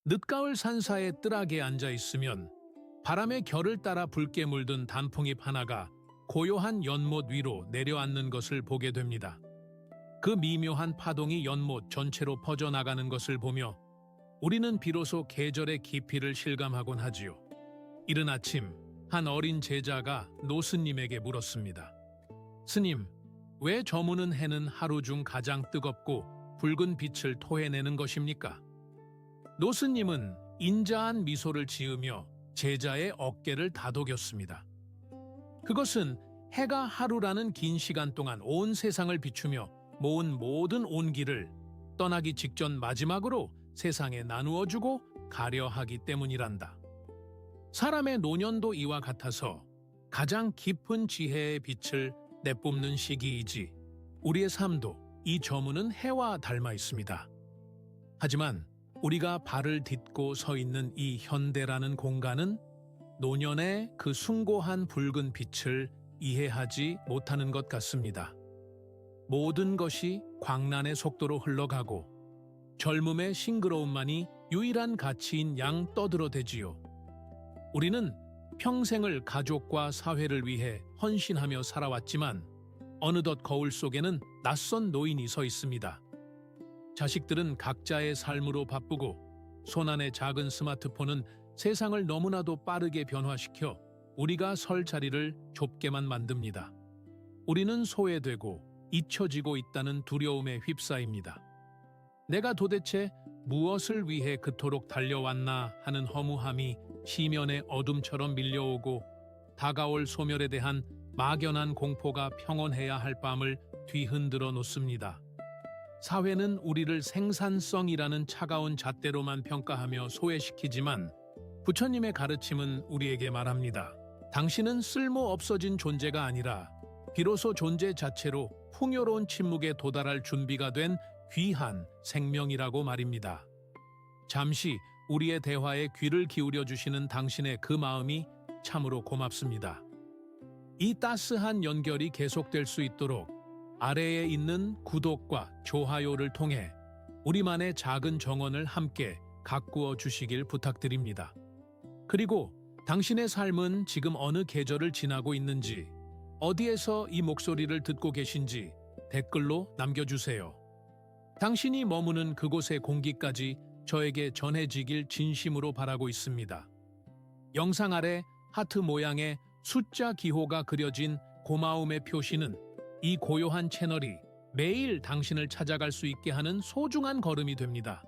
늦가을 산사에 뜰하게 앉아 있으면 바람의 결을 따라 붉게 물든 단풍잎 하나가 고요한 연못 위로 내려앉는 것을 보게 됩니다. 그 미묘한 파동이 연못 전체로 퍼져나가는 것을 보며 우리는 비로소 계절의 깊이를 실감하곤 하지요. 이른 아침 한 어린 제자가 노스님에게 물었습니다. 스님, 왜 저무는 해는 하루 중 가장 뜨겁고 붉은 빛을 토해내는 것입니까? 노스님은 인자한 미소를 지으며 제자의 어깨를 다독였습니다. 그것은 해가 하루라는 긴 시간 동안 온 세상을 비추며 모은 모든 온기를 떠나기 직전 마지막으로 세상에 나누어주고 가려하기 때문이란다. 사람의 노년도 이와 같아서 가장 깊은 지혜의 빛을 내뿜는 시기이지 우리의 삶도 이 저무는 해와 닮아 있습니다. 하지만 우리가 발을 딛고 서 있는 이 현대라는 공간은 노년의 그 숭고한 붉은 빛을 이해하지 못하는 것 같습니다. 모든 것이 광란의 속도로 흘러가고 젊음의 싱그러움만이 유일한 가치인 양 떠들어대지요. 우리는 평생을 가족과 사회를 위해 헌신하며 살아왔지만 어느덧 거울 속에는 낯선 노인이 서 있습니다. 자식들은 각자의 삶으로 바쁘고 손안의 작은 스마트폰은 세상을 너무나도 빠르게 변화시켜 우리가 설 자리를 좁게만 만듭니다. 우리는 소외되고 잊혀지고 있다는 두려움에 휩싸입니다. 내가 도대체 무엇을 위해 그토록 달려왔나 하는 허무함이 시면의 어둠처럼 밀려오고 다가올 소멸에 대한 막연한 공포가 평온해야 할 밤을 뒤흔들어 놓습니다. 사회는 우리를 생산성이라는 차가운 잣대로만 평가하며 소외시키지만 부처님의 가르침은 우리에게 말합니다. 당신은 쓸모 없어진 존재가 아니라 비로소 존재 자체로 풍요로운 침묵에 도달할 준비가 된 귀한 생명이라고 말입니다. 잠시 우리의 대화에 귀를 기울여 주시는 당신의 그 마음이 참으로 고맙습니다. 이 따스한 연결이 계속될 수 있도록 아래에 있는 구독과 좋아요를 통해 우리만의 작은 정원을 함께 가꾸어 주시길 부탁드립니다. 그리고 당신의 삶은 지금 어느 계절을 지나고 있는지, 어디에서 이 목소리를 듣고 계신지 댓글로 남겨주세요. 당신이 머무는 그곳의 공기까지 저에게 전해지길 진심으로 바라고 있습니다. 영상 아래 하트 모양의 숫자 기호가 그려진 고마움의 표시는 이 고요한 채널이 매일 당신을 찾아갈 수 있게 하는 소중한 걸음이 됩니다.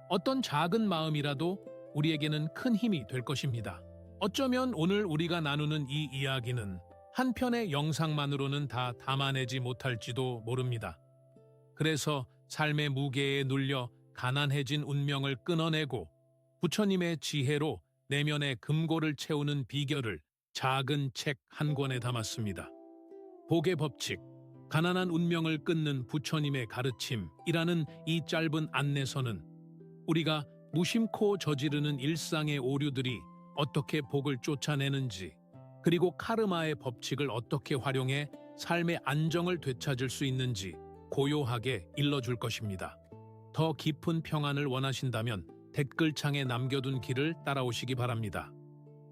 어떤 작은 마음이라도 우리에게는 큰 힘이 될 것입니다. 어쩌면 오늘 우리가 나누는 이 이야기는 한 편의 영상만으로는 다 담아내지 못할지도 모릅니다. 그래서 삶의 무게에 눌려 가난해진 운명을 끊어내고 부처님의 지혜로 내면의 금고를 채우는 비결을 작은 책 한 권에 담았습니다. 복의 법칙, 가난한 운명을 끊는 부처님의 가르침이라는 이 짧은 안내서는 우리가 무심코 저지르는 일상의 오류들이 어떻게 복을 쫓아내는지, 그리고 카르마의 법칙을 어떻게 활용해 삶의 안정을 되찾을 수 있는지 고요하게 일러줄 것입니다. 더 깊은 평안을 원하신다면 댓글창에 남겨둔 길을 따라오시기 바랍니다.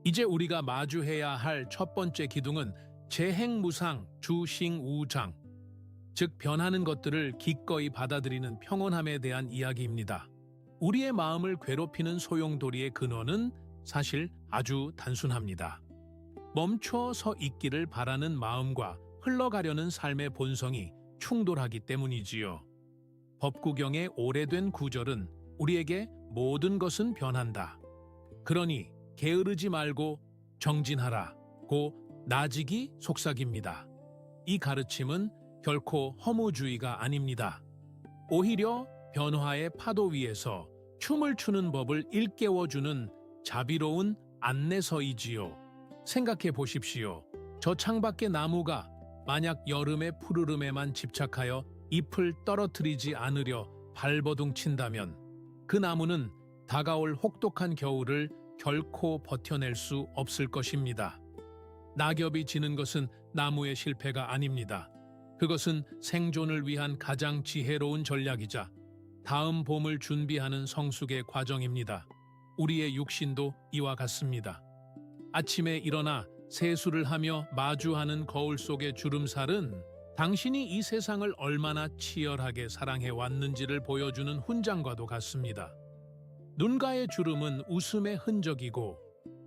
이제 우리가 마주해야 할 첫 번째 기둥은 재행무상 주싱우장, 즉 변하는 것들을 기꺼이 받아들이는 평온함에 대한 이야기입니다. 우리의 마음을 괴롭히는 소용돌이의 근원은 사실 아주 단순합니다. 멈춰 서 있기를 바라는 마음과 흘러가려는 삶의 본성이 충돌하기 때문이지요. 법구경의 오래된 구절은 우리에게 모든 것은 변한다. 그러니 게으르지 말고 정진하라고 나직이 속삭입니다. 이 가르침은 결코 허무주의가 아닙니다. 오히려 변화의 파도 위에서 춤을 추는 법을 일깨워주는 자비로운 안내서이지요. 생각해 보십시오. 저 창밖의 나무가 만약 여름의 푸르름에만 집착하여 잎을 떨어뜨리지 않으려 발버둥 친다면 그 나무는 다가올 혹독한 겨울을 결코 버텨낼 수 없을 것입니다. 낙엽이 지는 것은 나무의 실패가 아닙니다. 그것은 생존을 위한 가장 지혜로운 전략이자 다음 봄을 준비하는 성숙의 과정입니다. 우리의 육신도 이와 같습니다. 아침에 일어나 세수를 하며 마주하는 거울 속의 주름살은 당신이 이 세상을 얼마나 치열하게 사랑해 왔는지를 보여주는 훈장과도 같습니다. 눈가의 주름은 웃음의 흔적이고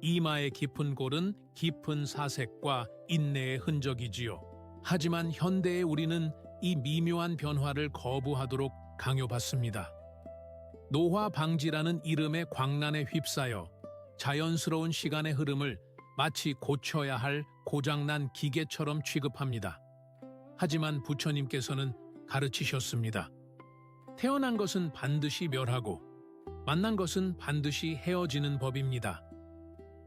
이마의 깊은 골은 깊은 사색과 인내의 흔적이지요. 하지만 현대의 우리는 이 미묘한 변화를 거부하도록 강요받습니다. 노화 방지라는 이름의 광란에 휩싸여 자연스러운 시간의 흐름을 마치 고쳐야 할 고장난 기계처럼 취급합니다. 하지만 부처님께서는 가르치셨습니다. 태어난 것은 반드시 멸하고 만난 것은 반드시 헤어지는 법입니다.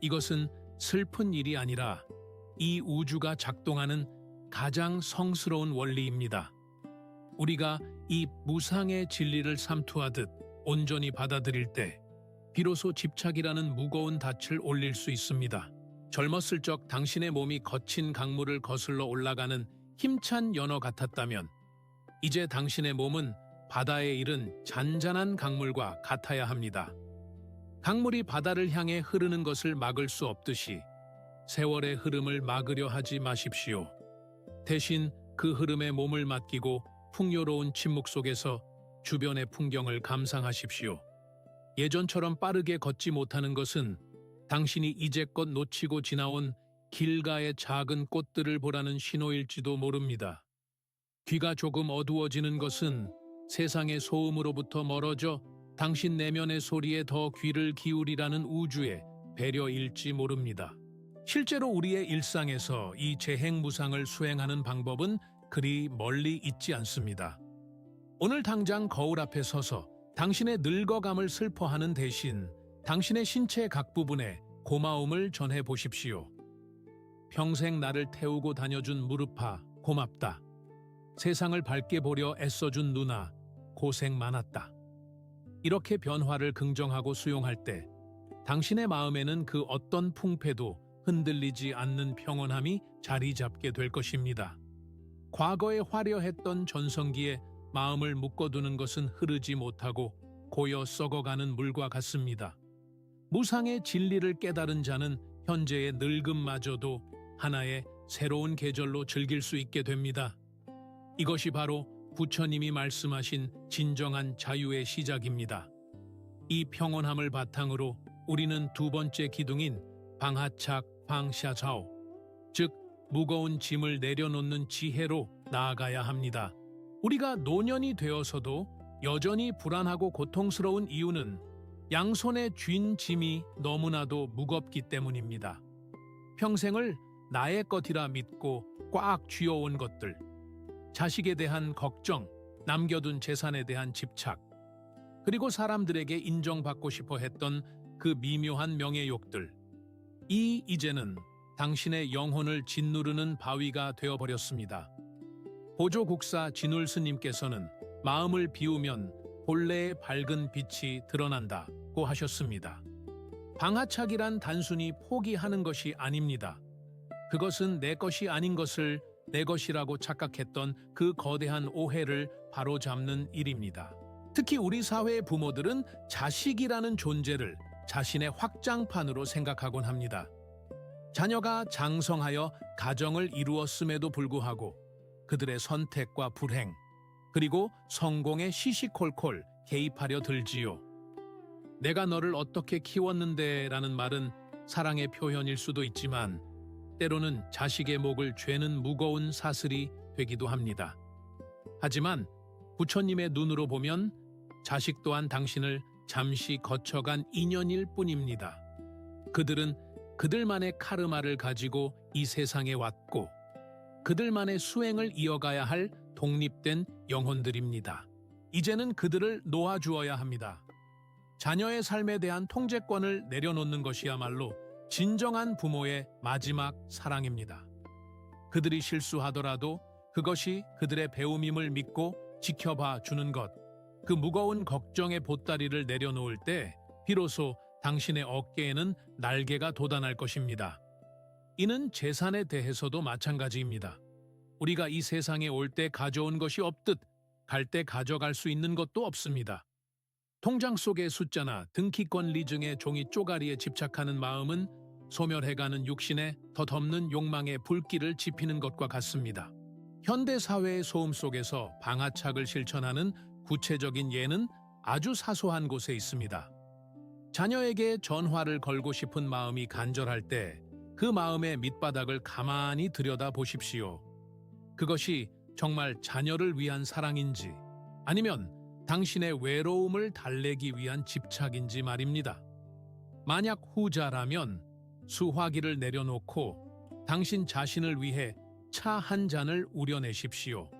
이것은 슬픈 일이 아니라 이 우주가 작동하는 가장 성스러운 원리입니다. 우리가 이 무상의 진리를 삼투하듯 온전히 받아들일 때 비로소 집착이라는 무거운 닻을 올릴 수 있습니다. 젊었을 적 당신의 몸이 거친 강물을 거슬러 올라가는 힘찬 연어 같았다면 이제 당신의 몸은 바다에 이른 잔잔한 강물과 같아야 합니다. 강물이 바다를 향해 흐르는 것을 막을 수 없듯이 세월의 흐름을 막으려 하지 마십시오. 대신 그 흐름에 몸을 맡기고 풍요로운 침묵 속에서 주변의 풍경을 감상하십시오. 예전처럼 빠르게 걷지 못하는 것은 당신이 이제껏 놓치고 지나온 길가의 작은 꽃들을 보라는 신호일지도 모릅니다. 귀가 조금 어두워지는 것은 세상의 소음으로부터 멀어져 당신 내면의 소리에 더 귀를 기울이라는 우주의 배려일지 모릅니다. 실제로 우리의 일상에서 이 재행무상을 수행하는 방법은 그리 멀리 있지 않습니다. 오늘 당장 거울 앞에 서서 당신의 늙어감을 슬퍼하는 대신 당신의 신체 각 부분에 고마움을 전해 보십시오. 평생 나를 태우고 다녀준 무릎아, 고맙다. 세상을 밝게 보려 애써준 누나, 고생 많았다. 이렇게 변화를 긍정하고 수용할 때 당신의 마음에는 그 어떤 풍패도 흔들리지 않는 평온함이 자리 잡게 될 것입니다. 과거에 화려했던 전성기에 마음을 묶어두는 것은 흐르지 못하고 고여 썩어가는 물과 같습니다. 무상의 진리를 깨달은 자는 현재의 늙음마저도 하나의 새로운 계절로 즐길 수 있게 됩니다. 이것이 바로 부처님이 말씀하신 진정한 자유의 시작입니다. 이 평온함을 바탕으로 우리는 두 번째 기둥인 방하착 방샤자오, 즉 무거운 짐을 내려놓는 지혜로 나아가야 합니다. 우리가 노년이 되어서도 여전히 불안하고 고통스러운 이유는 양손에 쥔 짐이 너무나도 무겁기 때문입니다. 평생을 나의 것이라 믿고 꽉 쥐어온 것들, 자식에 대한 걱정, 남겨둔 재산에 대한 집착, 그리고 사람들에게 인정받고 싶어 했던 그 미묘한 명예욕들, 이제는 당신의 영혼을 짓누르는 바위가 되어버렸습니다. 보조국사 진울 스님께서는 마음을 비우면 본래의 밝은 빛이 드러난다고 하셨습니다. 방하착이란 단순히 포기하는 것이 아닙니다. 그것은 내 것이 아닌 것을 내 것이라고 착각했던 그 거대한 오해를 바로잡는 일입니다. 특히 우리 사회의 부모들은 자식이라는 존재를 자신의 확장판으로 생각하곤 합니다. 자녀가 장성하여 가정을 이루었음에도 불구하고 그들의 선택과 불행, 그리고 성공에 시시콜콜 개입하려 들지요. 내가 너를 어떻게 키웠는데 라는 말은 사랑의 표현일 수도 있지만 때로는 자식의 목을 죄는 무거운 사슬이 되기도 합니다. 하지만 부처님의 눈으로 보면 자식 또한 당신을 잠시 거쳐간 인연일 뿐입니다. 그들은 그들만의 카르마를 가지고 이 세상에 왔고 그들만의 수행을 이어가야 할 독립된 영혼들입니다. 이제는 그들을 놓아주어야 합니다. 자녀의 삶에 대한 통제권을 내려놓는 것이야말로 진정한 부모의 마지막 사랑입니다. 그들이 실수하더라도 그것이 그들의 배움임을 믿고 지켜봐 주는 것, 그 무거운 걱정의 보따리를 내려놓을 때 비로소 당신의 어깨에는 날개가 돋아날 것입니다. 이는 재산에 대해서도 마찬가지입니다. 우리가 이 세상에 올 때 가져온 것이 없듯 갈 때 가져갈 수 있는 것도 없습니다. 통장 속의 숫자나 등기권 리증의 종이 쪼가리에 집착하는 마음은 소멸해가는 육신에 덧없는 욕망의 불길을 지피는 것과 같습니다. 현대 사회의 소음 속에서 방아착을 실천하는 구체적인 예는 아주 사소한 곳에 있습니다. 자녀에게 전화를 걸고 싶은 마음이 간절할 때 그 마음의 밑바닥을 가만히 들여다 보십시오. 그것이 정말 자녀를 위한 사랑인지 아니면 당신의 외로움을 달래기 위한 집착인지 말입니다. 만약 후자라면 수화기를 내려놓고 당신 자신을 위해 차 한 잔을 우려내십시오.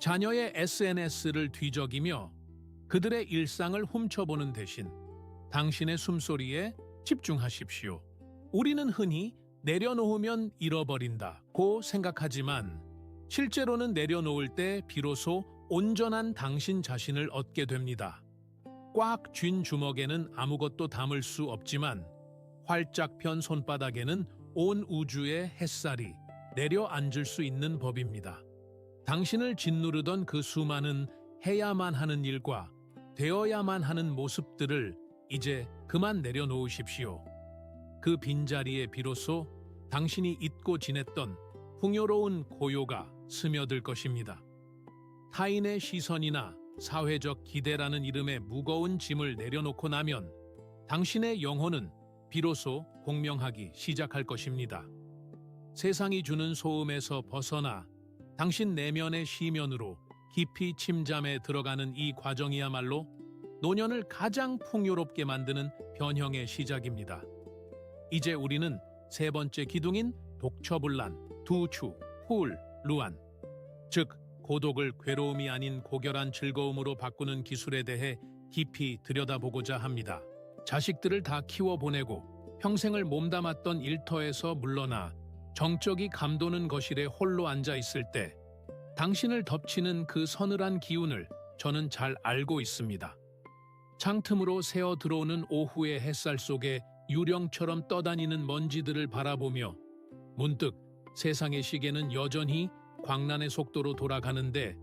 자녀의 SNS를 뒤적이며 그들의 일상을 훔쳐보는 대신 당신의 숨소리에 집중하십시오. 우리는 흔히 내려놓으면 잃어버린다고 생각하지만 실제로는 내려놓을 때 비로소 온전한 당신 자신을 얻게 됩니다. 꽉 쥔 주먹에는 아무것도 담을 수 없지만 활짝 편 손바닥에는 온 우주의 햇살이 내려앉을 수 있는 법입니다. 당신을 짓누르던 그 수많은 해야만 하는 일과 되어야만 하는 모습들을 이제 그만 내려놓으십시오. 그 빈자리에 비로소 당신이 잊고 지냈던 풍요로운 고요가 스며들 것입니다. 타인의 시선이나 사회적 기대라는 이름의 무거운 짐을 내려놓고 나면 당신의 영혼은 비로소 공명하기 시작할 것입니다. 세상이 주는 소음에서 벗어나 당신 내면의 시면으로 깊이 침잠에 들어가는 이 과정이야말로 노년을 가장 풍요롭게 만드는 변형의 시작입니다. 이제 우리는 세 번째 기둥인 독처불란, 두추, 훌, 루안, 즉 고독을 괴로움이 아닌 고결한 즐거움으로 바꾸는 기술에 대해 깊이 들여다보고자 합니다. 자식들을 다 키워보내고 평생을 몸담았던 일터에서 물러나 정적이 감도는 거실에 홀로 앉아 있을 때 당신을 덮치는 그 서늘한 기운을 저는 잘 알고 있습니다. 창틈으로 새어 들어오는 오후의 햇살 속에 유령처럼 떠다니는 먼지들을 바라보며 문득 세상의 시계는 여전히 광란의 속도로 돌아가는데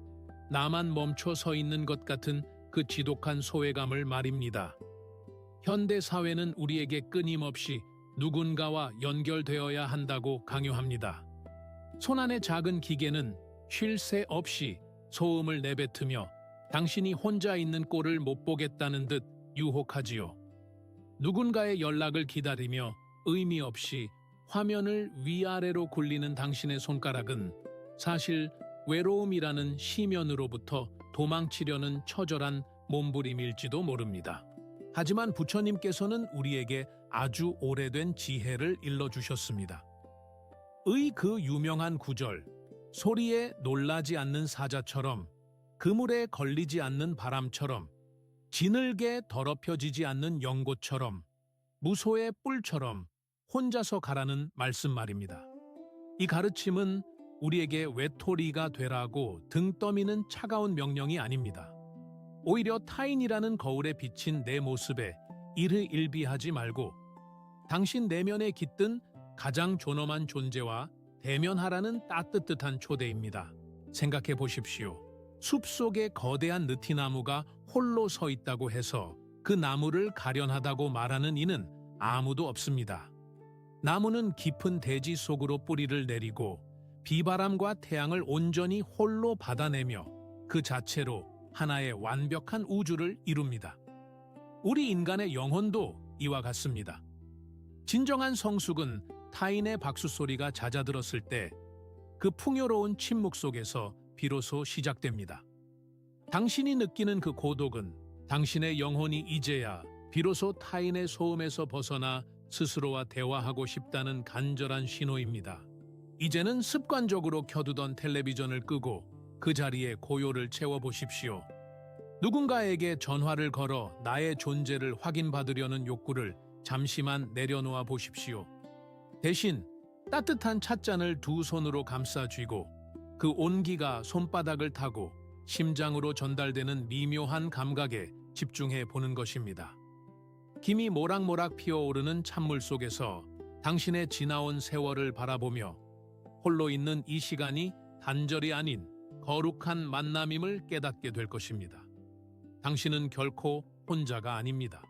나만 멈춰 서 있는 것 같은 그 지독한 소외감을 말입니다. 현대 사회는 우리에게 끊임없이 누군가와 연결되어야 한다고 강요합니다. 손안의 작은 기계는 쉴 새 없이 소음을 내뱉으며 당신이 혼자 있는 꼴을 못 보겠다는 듯 유혹하지요. 누군가의 연락을 기다리며 의미 없이 화면을 위아래로 굴리는 당신의 손가락은 사실 외로움이라는 시면으로부터 도망치려는 처절한 몸부림일지도 모릅니다. 하지만 부처님께서는 우리에게 아주 오래된 지혜를 일러주셨습니다. 의 그 유명한 구절, 소리에 놀라지 않는 사자처럼 그물에 걸리지 않는 바람처럼 지늘게 더럽혀지지 않는 연고처럼 무소의 뿔처럼 혼자서 가라는 말씀 말입니다. 이 가르침은 우리에게 외톨이가 되라고 등 떠미는 차가운 명령이 아닙니다. 오히려 타인이라는 거울에 비친 내 모습에 일희일비하지 말고 당신 내면에 깃든 가장 존엄한 존재와 대면하라는 따뜻한 초대입니다. 생각해 보십시오. 숲속에 거대한 느티나무가 홀로 서 있다고 해서 그 나무를 가련하다고 말하는 이는 아무도 없습니다. 나무는 깊은 대지 속으로 뿌리를 내리고 비바람과 태양을 온전히 홀로 받아내며 그 자체로 하나의 완벽한 우주를 이룹니다. 우리 인간의 영혼도 이와 같습니다. 진정한 성숙은 타인의 박수 소리가 잦아들었을 때 그 풍요로운 침묵 속에서 비로소 시작됩니다. 당신이 느끼는 그 고독은 당신의 영혼이 이제야 비로소 타인의 소음에서 벗어나 스스로와 대화하고 싶다는 간절한 신호입니다. 이제는 습관적으로 켜두던 텔레비전을 끄고 그 자리에 고요를 채워보십시오. 누군가에게 전화를 걸어 나의 존재를 확인받으려는 욕구를 잠시만 내려놓아 보십시오. 대신 따뜻한 찻잔을 두 손으로 감싸 쥐고 그 온기가 손바닥을 타고 심장으로 전달되는 미묘한 감각에 집중해 보는 것입니다. 김이 모락모락 피어오르는 찬물 속에서 당신의 지나온 세월을 바라보며 홀로 있는 이 시간이 단절이 아닌 거룩한 만남임을 깨닫게 될 것입니다. 당신은 결코 혼자가 아닙니다.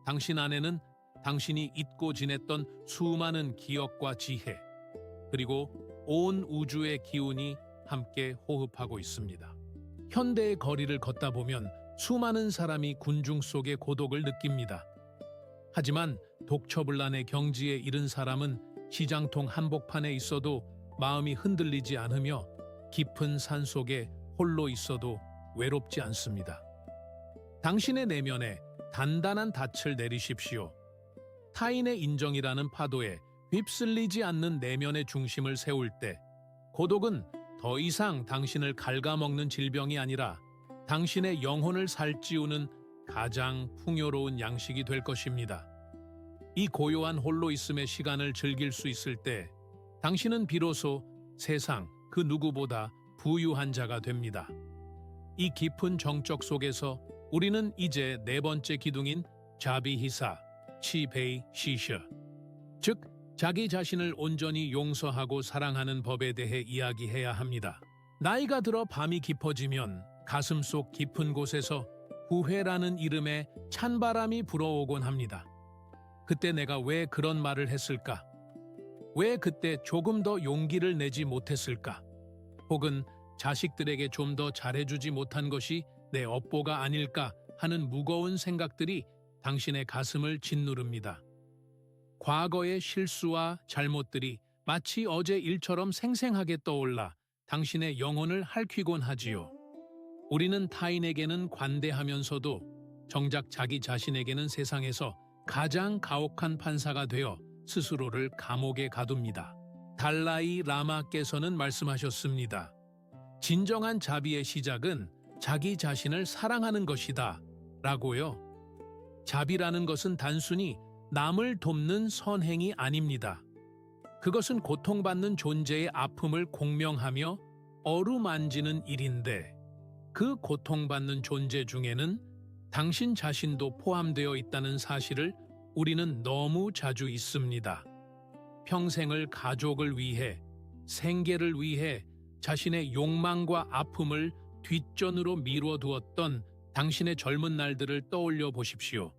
당신 안에는 당신이 잊고 지냈던 수많은 기억과 지혜, 그리고 온 우주의 기운이 함께 호흡하고 있습니다. 현대의 거리를 걷다 보면 수많은 사람이 군중 속의 고독을 느낍니다. 하지만 독처불란의 경지에 이른 사람은 시장통 한복판에 있어도 마음이 흔들리지 않으며 깊은 산 속에 홀로 있어도 외롭지 않습니다. 당신의 내면에 단단한 닻을 내리십시오. 타인의 인정이라는 파도에 휩쓸리지 않는 내면의 중심을 세울 때 고독은 더 이상 당신을 갉아먹는 질병이 아니라 당신의 영혼을 살찌우는 가장 풍요로운 양식이 될 것입니다. 이 고요한 홀로 있음의 시간을 즐길 수 있을 때 당신은 비로소 세상 그 누구보다 부유한 자가 됩니다. 이 깊은 정적 속에서 우리는 이제 네 번째 기둥인 자비히사, 치베이 시셔, 즉 자기 자신을 온전히 용서하고 사랑하는 법에 대해 이야기해야 합니다. 나이가 들어 밤이 깊어지면 가슴속 깊은 곳에서 후회라는 이름의 찬바람이 불어오곤 합니다. 그때 내가 왜 그런 말을 했을까? 왜 그때 조금 더 용기를 내지 못했을까? 혹은 자식들에게 좀 더 잘해주지 못한 것이 내 업보가 아닐까 하는 무거운 생각들이 당신의 가슴을 짓누릅니다. 과거의 실수와 잘못들이 마치 어제 일처럼 생생하게 떠올라 당신의 영혼을 핥히곤 하지요. 우리는 타인에게는 관대하면서도 정작 자기 자신에게는 세상에서 가장 가혹한 판사가 되어 스스로를 감옥에 가둡니다. 달라이 라마께서는 말씀하셨습니다. 진정한 자비의 시작은 자기 자신을 사랑하는 것이다 라고요. 자비라는 것은 단순히 남을 돕는 선행이 아닙니다. 그것은 고통받는 존재의 아픔을 공명하며 어루만지는 일인데 그 고통받는 존재 중에는 당신 자신도 포함되어 있다는 사실을 우리는 너무 자주 잊습니다. 평생을 가족을 위해, 생계를 위해 자신의 욕망과 아픔을 뒷전으로 미뤄두었던 당신의 젊은 날들을 떠올려 보십시오.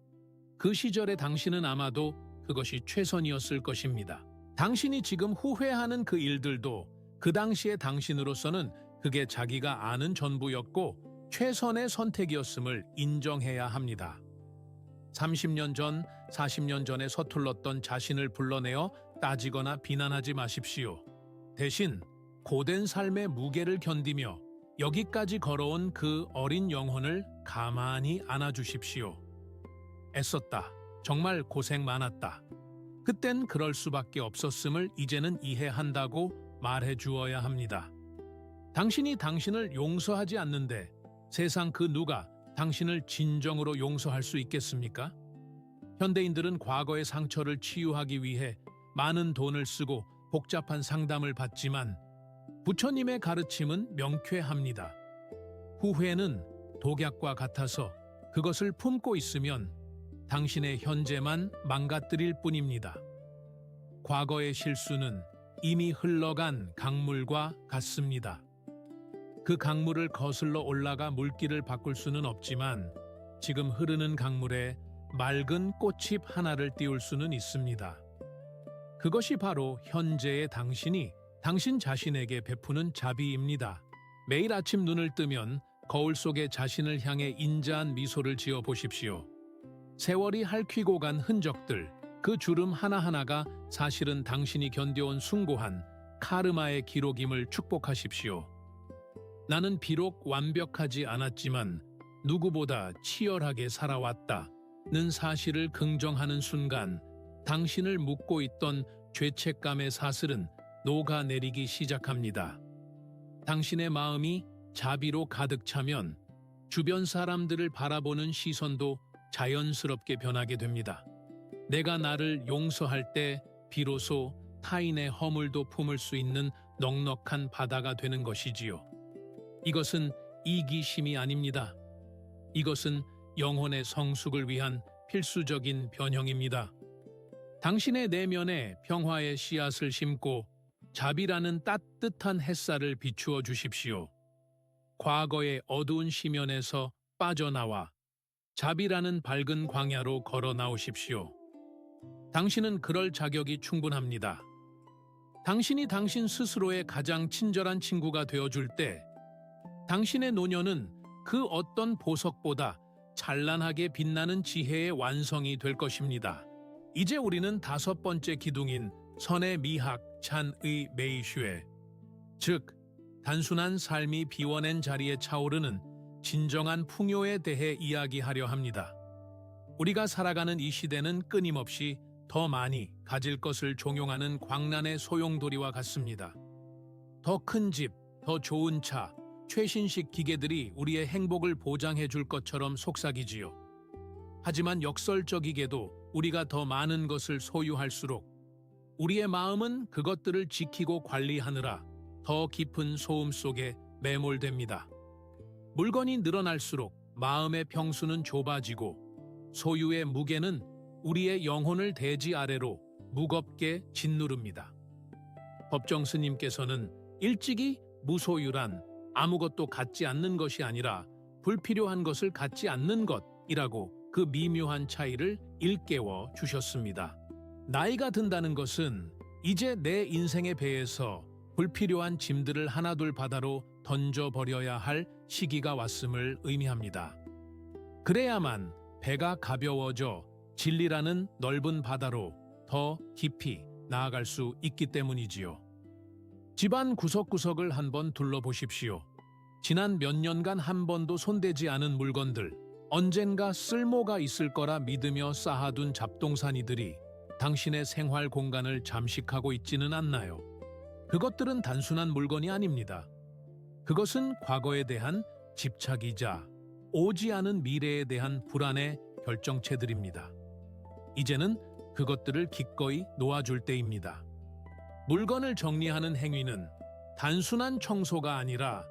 그 시절의 당신은 아마도 그것이 최선이었을 것입니다. 당신이 지금 후회하는 그 일들도 그 당시의 당신으로서는 그게 자기가 아는 전부였고 최선의 선택이었음을 인정해야 합니다. 30년 전, 40년 전에 서툴렀던 자신을 불러내어 따지거나 비난하지 마십시오. 대신 고된 삶의 무게를 견디며 여기까지 걸어온 그 어린 영혼을 가만히 안아주십시오. 애썼다. 정말 고생 많았다. 그땐 그럴 수밖에 없었음을 이제는 이해한다고 말해 주어야 합니다. 당신이 당신을 용서하지 않는데 세상 그 누가 당신을 진정으로 용서할 수 있겠습니까? 현대인들은 과거의 상처를 치유하기 위해 많은 돈을 쓰고 복잡한 상담을 받지만 부처님의 가르침은 명쾌합니다. 후회는 독약과 같아서 그것을 품고 있으면 당신의 현재만 망가뜨릴 뿐입니다. 과거의 실수는 이미 흘러간 강물과 같습니다. 그 강물을 거슬러 올라가 물길을 바꿀 수는 없지만 지금 흐르는 강물에 맑은 꽃잎 하나를 띄울 수는 있습니다. 그것이 바로 현재의 당신이 당신 자신에게 베푸는 자비입니다. 매일 아침 눈을 뜨면 거울 속에 자신을 향해 인자한 미소를 지어 보십시오. 세월이 핥히고 간 흔적들, 그 주름 하나하나가 사실은 당신이 견뎌온 숭고한 카르마의 기록임을 축복하십시오. 나는 비록 완벽하지 않았지만 누구보다 치열하게 살아왔다는 사실을 긍정하는 순간 당신을 묶고 있던 죄책감의 사슬은 녹아내리기 시작합니다. 당신의 마음이 자비로 가득 차면 주변 사람들을 바라보는 시선도 자연스럽게 변하게 됩니다. 내가 나를 용서할 때 비로소 타인의 허물도 품을 수 있는 넉넉한 바다가 되는 것이지요. 이것은 이기심이 아닙니다. 이것은 영혼의 성숙을 위한 필수적인 변형입니다. 당신의 내면에 평화의 씨앗을 심고 자비라는 따뜻한 햇살을 비추어 주십시오. 과거의 어두운 시면에서 빠져나와 자비라는 밝은 광야로 걸어 나오십시오. 당신은 그럴 자격이 충분합니다. 당신이 당신 스스로의 가장 친절한 친구가 되어줄 때 당신의 노년은 그 어떤 보석보다 찬란하게 빛나는 지혜의 완성이 될 것입니다. 이제 우리는 5번째 기둥인 선의 미학 찬의 메이슈에, 즉 단순한 삶이 비워낸 자리에 차오르는 진정한 풍요에 대해 이야기하려 합니다. 우리가 살아가는 이 시대는 끊임없이 더 많이 가질 것을 종용하는 광란의 소용돌이와 같습니다. 더 큰 집, 더 좋은 차, 최신식 기계들이 우리의 행복을 보장해 줄 것처럼 속삭이지요. 하지만 역설적이게도 우리가 더 많은 것을 소유할수록 우리의 마음은 그것들을 지키고 관리하느라 더 깊은 소음 속에 매몰됩니다. 물건이 늘어날수록 마음의 평수는 좁아지고 소유의 무게는 우리의 영혼을 대지 아래로 무겁게 짓누릅니다. 법정 스님께서는 일찍이 무소유란 아무것도 갖지 않는 것이 아니라 불필요한 것을 갖지 않는 것이라고 그 미묘한 차이를 일깨워 주셨습니다. 나이가 든다는 것은 이제 내 인생의 배에서 불필요한 짐들을 하나둘 바다로 던져버려야 할 시기가 왔음을 의미합니다. 그래야만 배가 가벼워져 진리라는 넓은 바다로 더 깊이 나아갈 수 있기 때문이지요. 집안 구석구석을 한번 둘러보십시오. 지난 몇 년간 한 번도 손대지 않은 물건들, 언젠가 쓸모가 있을 거라 믿으며 쌓아둔 잡동사니들이 당신의 생활 공간을 잠식하고 있지는 않나요? 그것들은 단순한 물건이 아닙니다. 그것은 과거에 대한 집착이자 오지 않은 미래에 대한 불안의 결정체들입니다. 이제는 그것들을 기꺼이 놓아줄 때입니다. 물건을 정리하는 행위는 단순한 청소가 아니라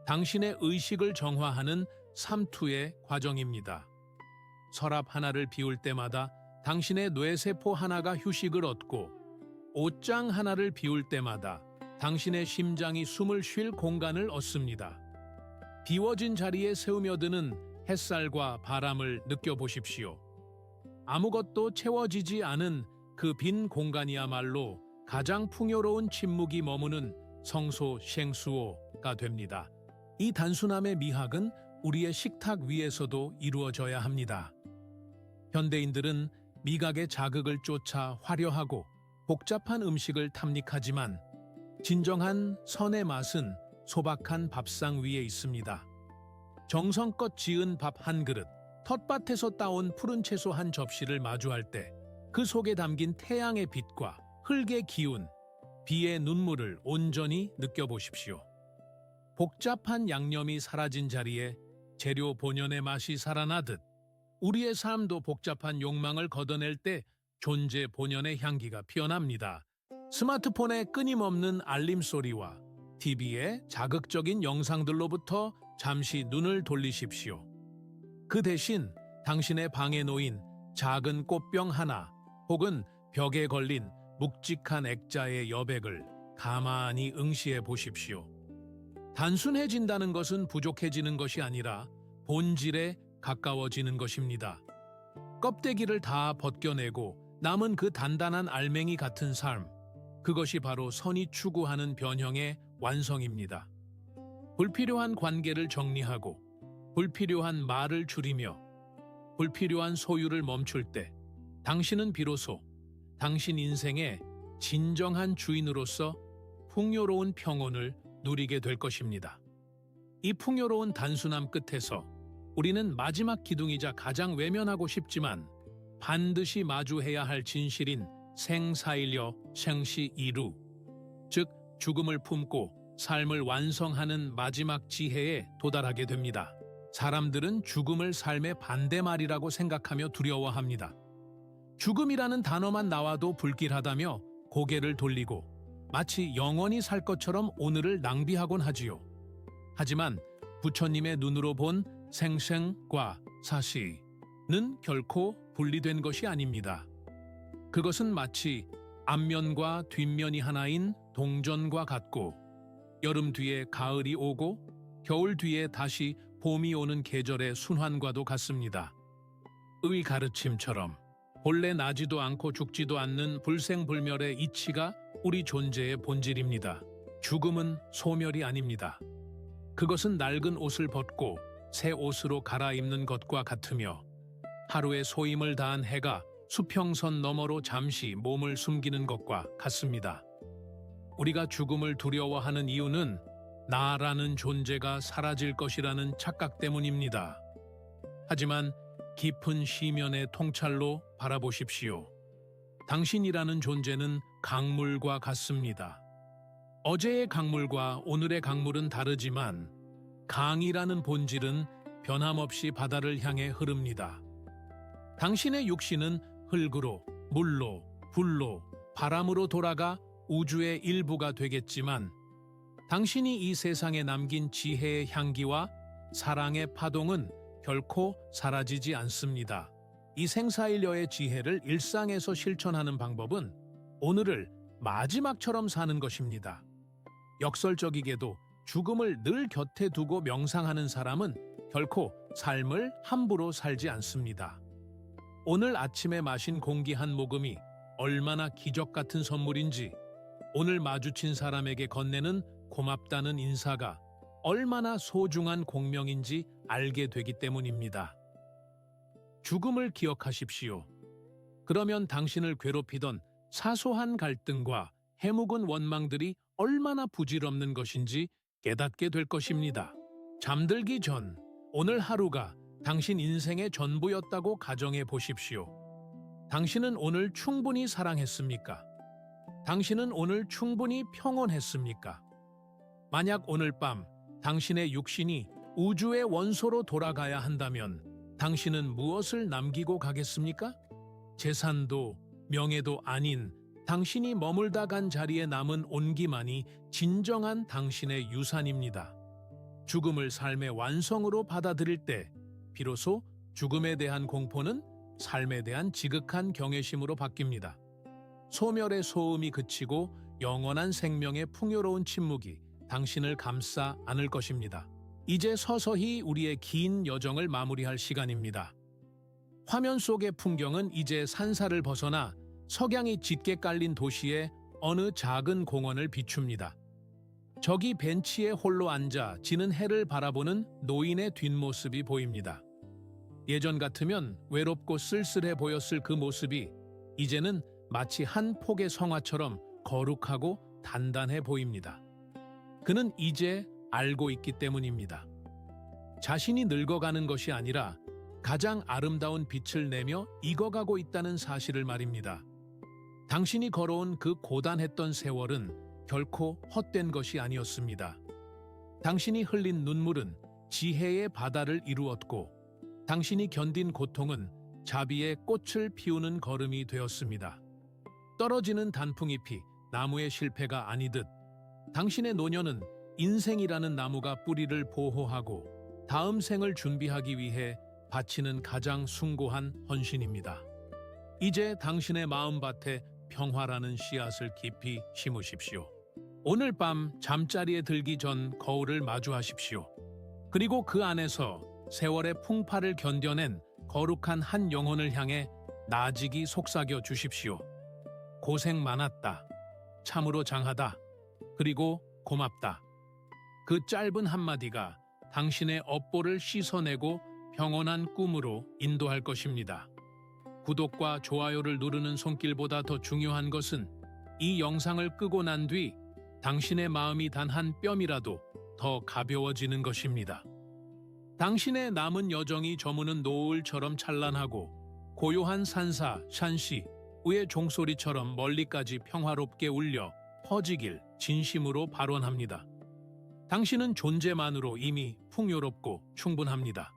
당신의 의식을 정화하는 삼투의 과정입니다. 서랍 하나를 비울 때마다 당신의 뇌세포 하나가 휴식을 얻고 옷장 하나를 비울 때마다 당신의 심장이 숨을 쉴 공간을 얻습니다. 비워진 자리에 스며드는 햇살과 바람을 느껴보십시오. 아무것도 채워지지 않은 그 빈 공간이야말로 가장 풍요로운 침묵이 머무는 성소 셴수오가 됩니다. 이 단순함의 미학은 우리의 식탁 위에서도 이루어져야 합니다. 현대인들은 미각의 자극을 쫓아 화려하고 복잡한 음식을 탐닉하지만 진정한 선의 맛은 소박한 밥상 위에 있습니다. 정성껏 지은 밥 한 그릇, 텃밭에서 따온 푸른 채소 한 접시를 마주할 때 그 속에 담긴 태양의 빛과 흙의 기운, 비의 눈물을 온전히 느껴보십시오. 복잡한 양념이 사라진 자리에 재료 본연의 맛이 살아나듯 우리의 삶도 복잡한 욕망을 걷어낼 때 존재 본연의 향기가 피어납니다. 스마트폰의 끊임없는 알림 소리와 TV의 자극적인 영상들로부터 잠시 눈을 돌리십시오. 그 대신 당신의 방에 놓인 작은 꽃병 하나 혹은 벽에 걸린 묵직한 액자의 여백을 가만히 응시해 보십시오. 단순해진다는 것은 부족해지는 것이 아니라 본질에 가까워지는 것입니다. 껍데기를 다 벗겨내고 남은 그 단단한 알맹이 같은 삶, 그것이 바로 선이 추구하는 변형의 완성입니다. 불필요한 관계를 정리하고 불필요한 말을 줄이며 불필요한 소유를 멈출 때 당신은 비로소 당신 인생의 진정한 주인으로서 풍요로운 평온을 누리게 될 것입니다. 이 풍요로운 단순함 끝에서 우리는 마지막 기둥이자 가장 외면하고 싶지만 반드시 마주해야 할 진실인 생사일려 생시이루, 즉 죽음을 품고 삶을 완성하는 마지막 지혜에 도달하게 됩니다. 사람들은 죽음을 삶의 반대말이라고 생각하며 두려워합니다. 죽음이라는 단어만 나와도 불길하다며 고개를 돌리고 마치 영원히 살 것처럼 오늘을 낭비하곤 하지요. 하지만 부처님의 눈으로 본 생생과 사시는 결코 분리된 것이 아닙니다. 그것은 마치 앞면과 뒷면이 하나인 동전과 같고 여름 뒤에 가을이 오고 겨울 뒤에 다시 봄이 오는 계절의 순환과도 같습니다. 의 가르침처럼 본래 나지도 않고 죽지도 않는 불생불멸의 이치가 우리 존재의 본질입니다. 죽음은 소멸이 아닙니다. 그것은 낡은 옷을 벗고 새 옷으로 갈아입는 것과 같으며 하루의 소임을 다한 해가 수평선 너머로 잠시 몸을 숨기는 것과 같습니다. 우리가 죽음을 두려워하는 이유는 나라는 존재가 사라질 것이라는 착각 때문입니다. 하지만 깊은 시면의 통찰로 바라보십시오. 당신이라는 존재는 강물과 같습니다. 어제의 강물과 오늘의 강물은 다르지만 강이라는 본질은 변함없이 바다를 향해 흐릅니다. 당신의 육신은 흙으로, 물로, 불로, 바람으로 돌아가 우주의 일부가 되겠지만 당신이 이 세상에 남긴 지혜의 향기와 사랑의 파동은 결코 사라지지 않습니다. 이 생사일려의 지혜를 일상에서 실천하는 방법은 오늘을 마지막처럼 사는 것입니다. 역설적이게도 죽음을 늘 곁에 두고 명상하는 사람은 결코 삶을 함부로 살지 않습니다. 오늘 아침에 마신 공기 한 모금이 얼마나 기적 같은 선물인지, 오늘 마주친 사람에게 건네는 고맙다는 인사가 얼마나 소중한 공명인지 알게 되기 때문입니다. 죽음을 기억하십시오. 그러면 당신을 괴롭히던 사소한 갈등과 해묵은 원망들이 얼마나 부질없는 것인지 깨닫게 될 것입니다. 잠들기 전 오늘 하루가 당신 인생의 전부였다고 가정해 보십시오. 당신은 오늘 충분히 사랑했습니까? 당신은 오늘 충분히 평온했습니까? 만약 오늘 밤 당신의 육신이 우주의 원소로 돌아가야 한다면 당신은 무엇을 남기고 가겠습니까? 재산도 명예도 아닌 당신이 머물다 간 자리에 남은 온기만이 진정한 당신의 유산입니다. 죽음을 삶의 완성으로 받아들일 때 비로소 죽음에 대한 공포는 삶에 대한 지극한 경외심으로 바뀝니다. 소멸의 소음이 그치고 영원한 생명의 풍요로운 침묵이 당신을 감싸 안을 것입니다. 이제 서서히 우리의 긴 여정을 마무리할 시간입니다. 화면 속의 풍경은 이제 산사를 벗어나 석양이 짙게 깔린 도시의 어느 작은 공원을 비춥니다. 저기 벤치에 홀로 앉아 지는 해를 바라보는 노인의 뒷모습이 보입니다. 예전 같으면 외롭고 쓸쓸해 보였을 그 모습이 이제는 마치 한 폭의 성화처럼 거룩하고 단단해 보입니다. 그는 이제 알고 있기 때문입니다. 자신이 늙어가는 것이 아니라 가장 아름다운 빛을 내며 익어가고 있다는 사실을 말입니다. 당신이 걸어온 그 고단했던 세월은 결코 헛된 것이 아니었습니다. 당신이 흘린 눈물은 지혜의 바다를 이루었고 당신이 견딘 고통은 자비의 꽃을 피우는 걸음이 되었습니다. 떨어지는 단풍잎이 나무의 실패가 아니듯 당신의 노년은 인생이라는 나무가 뿌리를 보호하고 다음 생을 준비하기 위해 바치는 가장 숭고한 헌신입니다. 이제 당신의 마음밭에 평화라는 씨앗을 깊이 심으십시오. 오늘 밤 잠자리에 들기 전 거울을 마주하십시오. 그리고 그 안에서 세월의 풍파를 견뎌낸 거룩한 한 영혼을 향해 나직이 속삭여 주십시오. 고생 많았다. 참으로 장하다. 그리고 고맙다. 그 짧은 한마디가 당신의 업보를 씻어내고 평온한 꿈으로 인도할 것입니다. 구독과 좋아요를 누르는 손길보다 더 중요한 것은 이 영상을 끄고 난 뒤 당신의 마음이 단 한 뼘이라도 더 가벼워지는 것입니다. 당신의 남은 여정이 저무는 노을처럼 찬란하고 고요한 산사, 샨시, 우의 종소리처럼 멀리까지 평화롭게 울려 퍼지길 진심으로 발원합니다. 당신은 존재만으로 이미 풍요롭고 충분합니다.